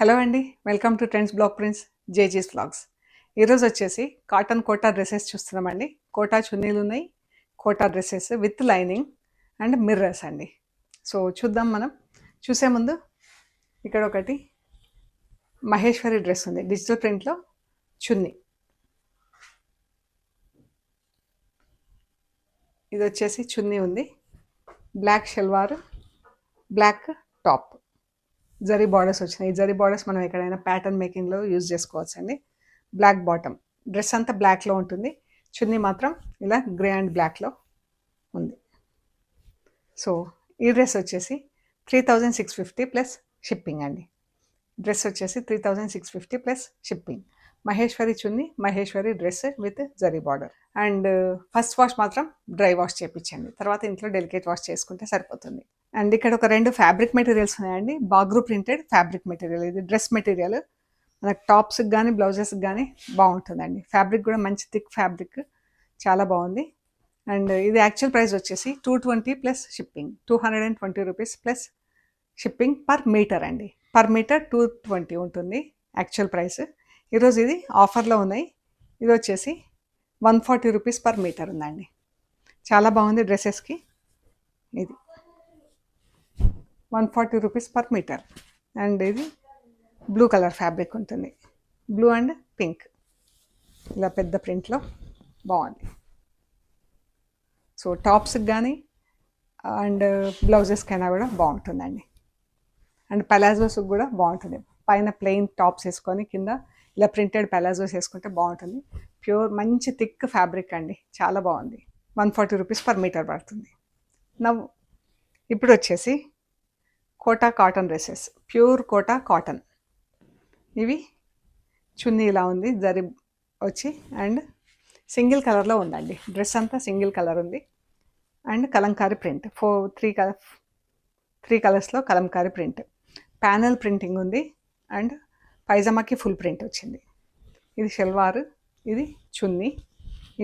Hello అండి, welcome to trends block prints జేజీస్ vlogs. ఈరోజు వచ్చేసి కాటన్ కోటా డ్రెస్సెస్ చూస్తున్నామండి. కోటా చున్నీలు ఉన్నాయి, Kota dresses with lining and mirrors అండి. సో చూద్దాం. మనం చూసే ముందు ఇక్కడ ఒకటి మహేశ్వరి డ్రెస్ ఉంది, డిజిటల్ ప్రింట్లో చున్నీ. ఇది వచ్చేసి చున్నీ ఉంది, black salwar, black top, zari borders వచ్చినాయి. జరీ బార్డర్స్ మనం ఎక్కడైనా ప్యాటర్న్ మేకింగ్లో యూజ్ చేసుకోవచ్చు అండి. బ్లాక్ బాటమ్, డ్రెస్ అంతా బ్లాక్లో ఉంటుంది, చున్నీ మాత్రం ఇలా గ్రే అండ్ బ్లాక్లో ఉంది. సో ఈ డ్రెస్ వచ్చేసి 3650 ప్లస్ షిప్పింగ్ అండి. డ్రెస్ వచ్చేసి 3650 plus shipping. Maheshwari chunni, Maheshwari dress with zari border. And first wash మాత్రం డ్రై వాష్ చేయించండి, తర్వాత ఇంట్లో డెలికేట్ వాష్ చేసుకుంటే సరిపోతుంది. అండ్ ఇక్కడ ఒక రెండు ఫ్యాబ్రిక్ మెటీరియల్స్ ఉన్నాయండి. బాగ్రూ ప్రింటెడ్ ఫ్యాబ్రిక్ మెటీరియల్, ఇది డ్రెస్ మెటీరియల్. మనకు టాప్స్కి కానీ బ్లౌజెస్కి కానీ బాగుంటుందండి. ఫ్యాబ్రిక్ కూడా మంచి థిక్ ఫ్యాబ్రిక్, చాలా బాగుంది. అండ్ ఇది యాక్చువల్ ప్రైస్ వచ్చేసి 220 plus shipping, 220 rupees plus shipping per metre అండి. పర్ మీటర్ 220 ఉంటుంది యాక్చువల్ ప్రైస్. ఈరోజు ఇది ఆఫర్లో ఉన్నాయి. ఇది వచ్చేసి 140 రూపీస్ పర్ మీటర్ ఉందండి. చాలా బాగుంది డ్రెస్సెస్కి. ఇది 140 రూపీస్ పర్ మీటర్. అండ్ ఇది బ్లూ కలర్ ఫ్యాబ్రిక్ ఉంటుంది, బ్లూ అండ్ పింక్, ఇలా పెద్ద ప్రింట్లో బాగుంది. సో టాప్స్కి కానీ అండ్ బ్లౌజెస్కైనా కూడా బాగుంటుందండి. అండ్ పలాజోస్కి కూడా బాగుంటుంది. పైన ప్లెయిన్ టాప్స్ వేసుకొని కింద ఇలా ప్రింటెడ్ పలాజోస్ వేసుకుంటే బాగుంటుంది. ప్యూర్ మంచి థిక్ ఫ్యాబ్రిక్ అండి, చాలా బాగుంది. 140 రూపీస్ పర్ మీటర్ పడుతుంది. ఇప్పుడు వచ్చేసి Kota cotton dresses, pure Kota cotton. ఇవి చున్నీ ఇలా ఉంది, జరీ వచ్చి అండ్ సింగిల్ కలర్లో ఉందండి. డ్రెస్ అంతా సింగిల్ కలర్ ఉంది అండ్ కలంకారీ ప్రింట్, త్రీ కలర్స్లో కలంకారీ ప్రింట్. ప్యానల్ ప్రింటింగ్ ఉంది అండ్ పైజామాకి ఫుల్ ప్రింట్ వచ్చింది. ఇది షల్వార్, ఇది చున్నీ,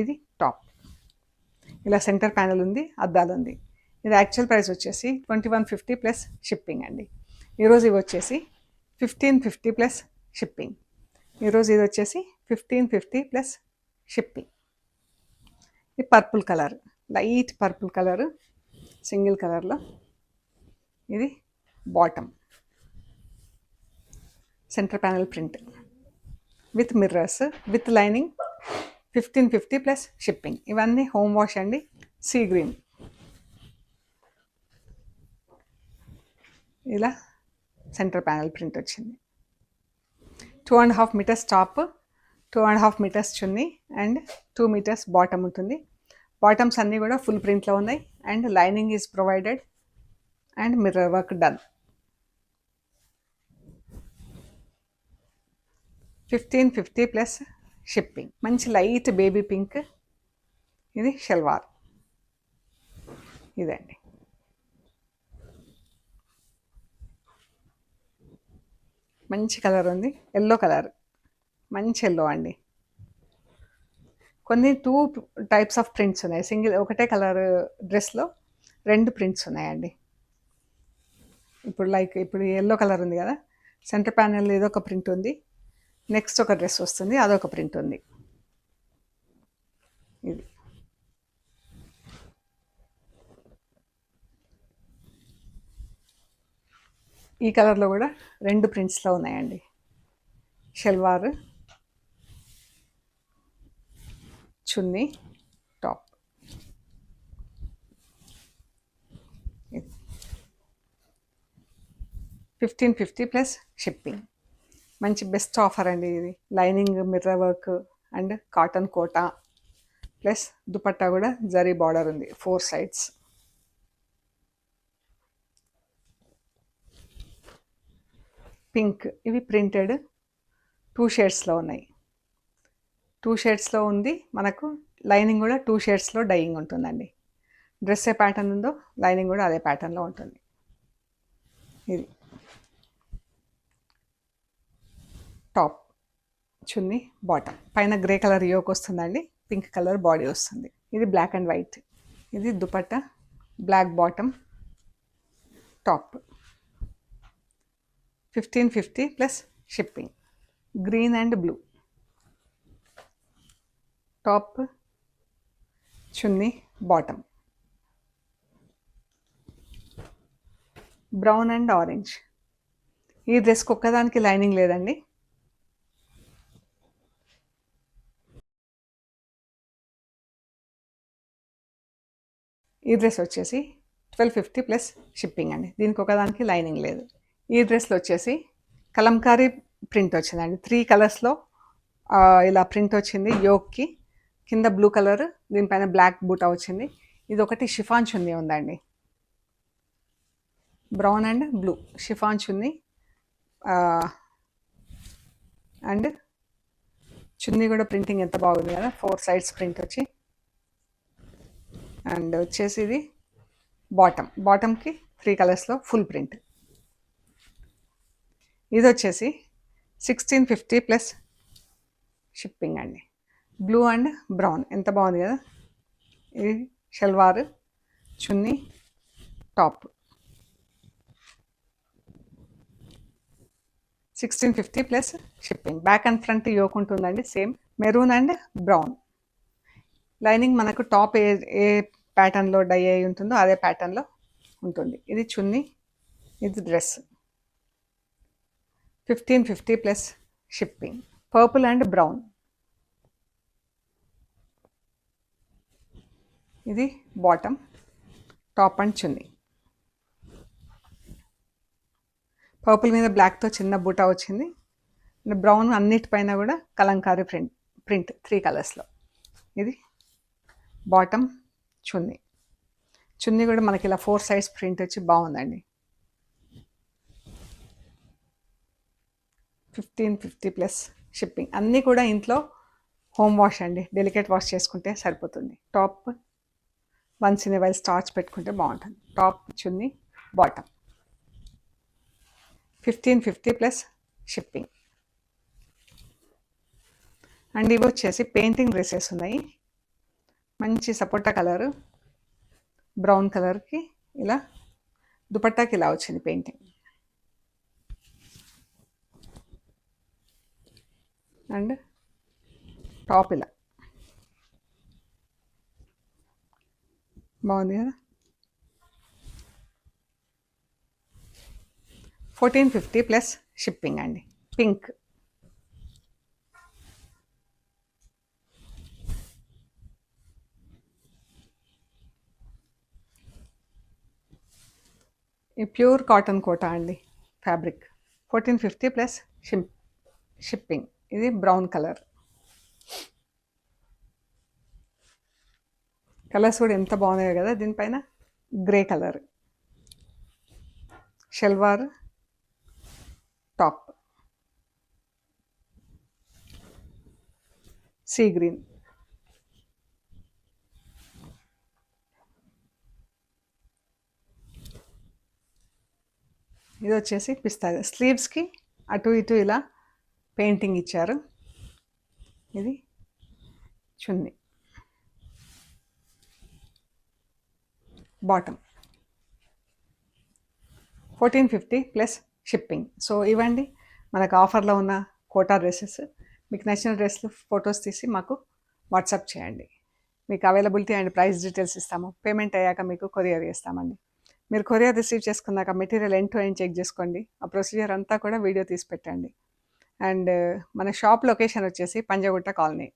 ఇది టాప్. ఇలా సెంటర్ ప్యానల్ ఉంది, అద్దాలు ఉంది. ఇది యాక్చువల్ ప్రైస్ వచ్చేసి 2150 ప్లస్ షిప్పింగ్ అండి. ఈరోజు ఇవి వచ్చేసి 1550 ప్లస్ షిప్పింగ్. ఈరోజు ఇది వచ్చేసి 1550 ప్లస్ షిప్పింగ్. ఇది purple colour, light purple colour, single కలర్లో. ఇది bottom, centre panel print with mirrors with lining, 1550 plus shipping. ఇవన్నీ హోమ్ వాష్ అండి. సీ గ్రీన్, ఇలా సెంటర్ ప్యానల్ ప్రింట్ వచ్చింది. 2.5 metres top, 2.5 metres chunni and 2 metres bottom ఉంటుంది. Bottoms అన్నీ కూడా ఫుల్ ప్రింట్లో ఉన్నాయి and lining is provided and mirror work done. 1550 plus shipping. మంచి లైట్ బేబీ పింక్, ఇది షల్వార్. ఇదండి. మంచి కలర్ ఉంది, ఎల్లో కలర్, మంచి ఎల్లో అండి. కొన్ని 2 టైప్స్ ఆఫ్ ప్రింట్స్ ఉన్నాయి. ఒకటే కలర్ డ్రెస్లో 2 ప్రింట్స్ ఉన్నాయండి. ఇప్పుడు ఎల్లో కలర్ ఉంది కదా, సెంటర్ ప్యానల్ ఏదో ఒక ప్రింట్ ఉంది, నెక్స్ట్ ఒక డ్రెస్ వస్తుంది, అదొక ప్రింట్ ఉంది. ఇది ఈ కలర్లో కూడా 2 ప్రింట్స్లో ఉన్నాయండి. Salwar, chunni, top. 1550 plus shipping. మంచి బెస్ట్ ఆఫర్ అండి ఇది. Lining mirror work and cotton Kota plus dupatta కూడా జరీ బార్డర్ ఉంది 4 సైడ్స్. పింక్, ఇవి ప్రింటెడ్ 2 షేడ్స్లో ఉన్నాయి. 2 షేడ్స్లో ఉంది. మనకు లైనింగ్ కూడా 2 షేడ్స్లో డైయింగ్ ఉంటుందండి. డ్రెస్ ఏ ప్యాటర్న్ ఉందో లైనింగ్ కూడా అదే ప్యాటర్న్లో ఉంటుంది. ఇది టాప్, చున్నీ, బాటమ్. పైన గ్రే కలర్ యోక్ వస్తుందండి, పింక్ కలర్ బాడీ వస్తుంది. ఇది బ్లాక్ అండ్ వైట్. ఇది dupatta, black bottom, top. 1550 plus shipping. Green and blue. Top, chunni, bottom. Brown and orange. ఈ డ్రెస్కి ఒక్కదానికి లైనింగ్ లేదండి. ఈ డ్రెస్ వచ్చేసి 1250 ప్లస్ షిప్పింగ్ అండి. దీనికి ఒకదానికి లైనింగ్ లేదు. ఈ డ్రెస్లో వచ్చేసి కలంకారీ ప్రింట్ వచ్చిందండి. 3 కలర్స్లో ఇలా ప్రింట్ వచ్చింది. యోక్కి కింద బ్లూ కలర్, దీనిపైన బ్లాక్ బూటా వచ్చింది. ఇది ఒకటి షిఫాన్ చున్నీ ఉందండి. Brown and blue chiffon chunni. And chunni కూడా ప్రింటింగ్ ఎంత బాగుంది కదా, 4 సైడ్స్ ప్రింట్ వచ్చి. అండ్ వచ్చేసి ఇది బాటమ్కి 3 కలర్స్లో ఫుల్ ప్రింట్. ఇది వచ్చేసి 1650 ప్లస్ షిప్పింగ్ అండి. బ్లూ అండ్ బ్రౌన్ ఎంత బాగుంది కదా. ఇది salwar, chunni, top. 1650 plus shipping. Back and front yoke ఉంటుందండి. Same maroon and brown. Lining మనకు టాప్ ఏ ప్యాటర్న్లో డై అయి ఉంటుందో అదే ప్యాటర్న్లో ఉంటుంది. ఇది చున్నీ, ఇది dress. 1550 plus shipping. Purple and brown. ఇది bottom, top and chunni. Purple మీద బ్లాక్తో చిన్న బూటా వచ్చింది. బ్రౌన్ అన్నిటిపైన కూడా కలంకారీ ప్రింట్ 3 కలర్స్లో. ఇది బాటమ్, చున్నీ. చున్నీ కూడా మనకి ఇలా 4 సైడ్స్ ప్రింట్ వచ్చి బాగుందండి. 1550 ప్లస్ షిప్పింగ్. అన్నీ కూడా ఇంట్లో హోమ్ వాష్ అండి. డెలికేట్ వాష్ చేసుకుంటే సరిపోతుంది. Top once in a while starch పెట్టుకుంటే బాగుంటుంది. Top, chunni, bottom. 1550 plus shipping. And ఇవి వచ్చేసి పెయింటింగ్ డ్రెస్సెస్ ఉన్నాయి. మంచి సపోటా కలరు, బ్రౌన్ కలర్కి ఇలా దుపట్టాకి ఇలా వచ్చింది పెయింటింగ్. అండ్ టాప్ ఇలా బాగుంది కదా. 1450 ప్లస్ షిప్పింగ్ అండి. పింక్. ఈ ప్యూర్ కాటన్ కోటా అండి ఫ్యాబ్రిక్. 1450 plus shipping. ఇది బ్రౌన్ కలర్. కలర్స్ కూడా ఎంత బాగున్నాయో కదా. దీనిపైన grey colour. Salwar, top, sea green. ఇది వచ్చేసి పిస్తా. స్లీవ్స్కి అటు ఇటు ఇలా పెయింటింగ్ ఇచ్చారు. ఇది చున్నీ, బాటమ్. 1450 plus shipping. సో ఇవ్వండి మనకు ఆఫర్లో ఉన్న కోటా డ్రెస్సెస్. మీకు నచ్చిన డ్రెస్లు ఫొటోస్ తీసి మాకు వాట్సాప్ చేయండి. మీకు అవైలబిలిటీ అండ్ ప్రైస్ డీటెయిల్స్ ఇస్తాము. పేమెంట్ అయ్యాక మీకు కొరియర్ చేస్తామండి. మీరు కొరియర్ రిసీవ్ చేసుకున్నాక material end to end check చేసుకోండి. ఆ ప్రొసీజర్ అంతా కూడా వీడియో తీసి పెట్టండి. అండ్ మన షాప్ లొకేషన్ వచ్చేసి పంజాగుట్ట కాలనీ.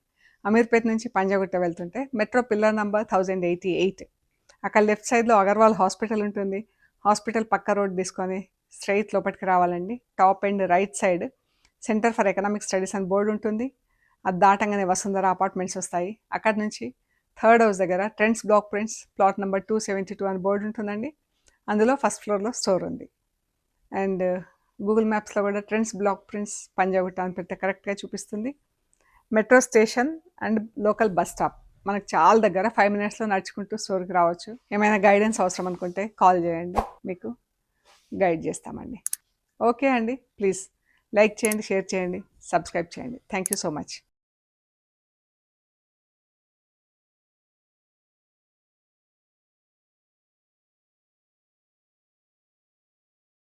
అమీర్పేట్ నుంచి పంజాగుట్ట వెళ్తుంటే మెట్రో పిల్లర్ నంబర్ 1088. అక్కడ లెఫ్ట్ సైడ్లో అగర్వాల్ హాస్పిటల్ ఉంటుంది. హాస్పిటల్ పక్క రోడ్ తీసుకొని స్ట్రైట్ లోపలికి రావాలండి. Top and right side centre for economic studies అని బోర్డు ఉంటుంది. అది దాటంగానే వసుంధర అపార్ట్మెంట్స్ వస్తాయి. అక్కడ నుంచి 3rd హౌస్ దగ్గర trends block prints plot number 272 అని బోర్డు ఉంటుందండి. అందులో ఫస్ట్ ఫ్లోర్లో స్టోర్ ఉంది. అండ్ గూగుల్ మ్యాప్స్లో కూడా ట్రెండ్స్ బ్లాక్ ప్రింట్స్ పంజాగుట్ట అని పెడితే కరెక్ట్గా చూపిస్తుంది. Metro station and local bus stop మనకు చాలా దగ్గర. 5 మినిట్స్లో నడుచుకుంటూ స్టోర్కి రావచ్చు. ఏమైనా గైడెన్స్ అవసరం అనుకుంటే కాల్ చేయండి, మీకు గైడ్ చేస్తామండి. ఓకే అండి, ప్లీజ్ లైక్ చేయండి, షేర్ చేయండి, సబ్స్క్రైబ్ చేయండి. Thank you so much.